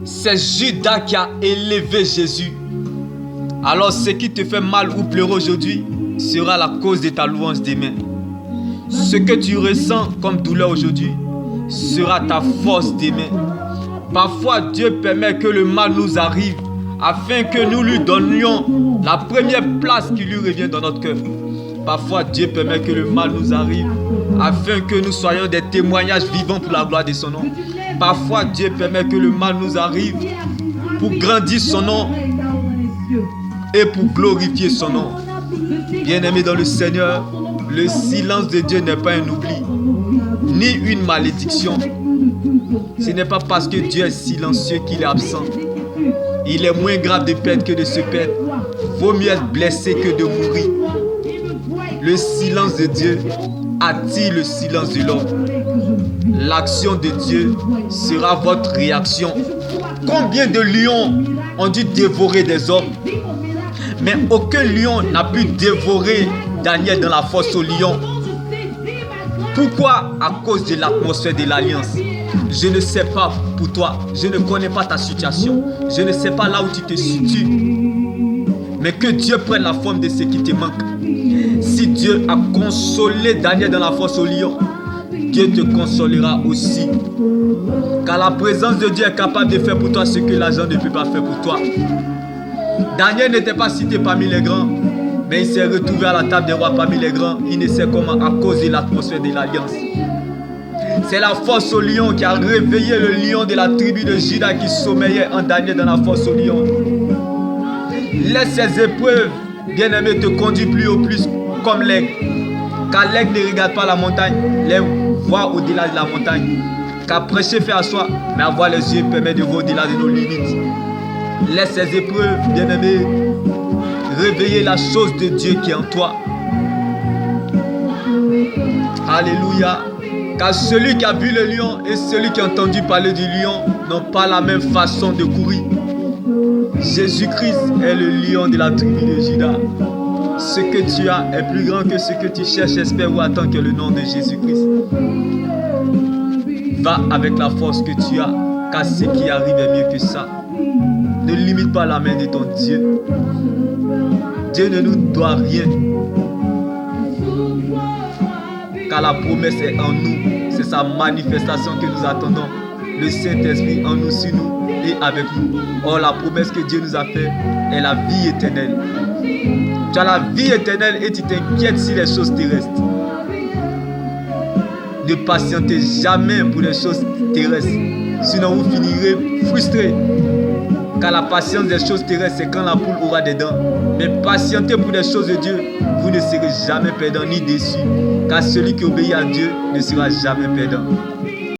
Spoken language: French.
C'est Judas qui a élevé Jésus. Alors ce qui te fait mal ou pleurer aujourd'hui sera la cause de ta louange demain. Ce que tu ressens comme douleur aujourd'hui sera ta force demain. Parfois Dieu permet que le mal nous arrive afin que nous lui donnions la première place qui lui revient dans notre cœur. Parfois Dieu permet que le mal nous arrive afin que nous soyons des témoignages vivants pour la gloire de son nom. Parfois Dieu permet que le mal nous arrive pour grandir son nom et pour glorifier son nom. Bien-aimés dans le Seigneur, le silence de Dieu n'est pas un oubli, ni une malédiction. Ce n'est pas parce que Dieu est silencieux qu'il est absent. Il est moins grave de perdre que de se perdre. Vaut mieux être blessé que de mourir. Le silence de Dieu attire le silence de l'homme. L'action de Dieu sera votre réaction. Combien de lions ont dû dévorer des hommes? Mais aucun lion n'a pu dévorer Daniel dans la fosse aux lions. Pourquoi? À cause de l'atmosphère de l'alliance. Je ne sais pas pour toi, je ne connais pas ta situation, je ne sais pas là où tu te situes, mais que Dieu prenne la forme de ce qui te manque. Si Dieu a consolé Daniel dans la fosse aux lions, Dieu te consolera aussi. Car la présence de Dieu est capable de faire pour toi ce que l'argent ne peut pas faire pour toi. Daniel n'était pas cité parmi les grands, mais il s'est retrouvé à la table des rois parmi les grands. Il ne sait comment, à cause de l'atmosphère de l'alliance. C'est la fosse au lion qui a réveillé le lion de la tribu de Juda qui sommeillait en Daniel dans la fosse au lion. Laisse ces épreuves, bien-aimé, te conduire plus haut, plus comme l'aigle. Car l'aigle ne regarde pas la montagne, l'aigle voit au-delà de la montagne. Car prêcher fait à soi, mais avoir les yeux permet de voir au-delà de nos limites. Laisse ces épreuves, bien-aimé, réveiller la chose de Dieu qui est en toi. Alléluia. Car celui qui a vu le lion et celui qui a entendu parler du lion n'ont pas la même façon de courir. Jésus-Christ est le lion de la tribu de Juda. Ce que tu as est plus grand que ce que tu cherches, espères ou attends que le nom de Jésus-Christ. Va avec la force que tu as, car ce qui arrive est mieux que ça. Ne limite pas la main de ton Dieu. Dieu ne nous doit rien. Car la promesse est en nous. C'est sa manifestation que nous attendons. Le Saint-Esprit en nous, sur nous et avec nous. Or, la promesse que Dieu nous a faite est la vie éternelle. Tu as la vie éternelle et tu t'inquiètes sur les choses terrestres. Ne patientez jamais pour les choses terrestres. Sinon, vous finirez frustrés. Car la patience des choses terrestres, c'est quand la poule aura des dents. Mais patientez pour les choses de Dieu, vous ne serez jamais perdant ni déçu. Car celui qui obéit à Dieu ne sera jamais perdant.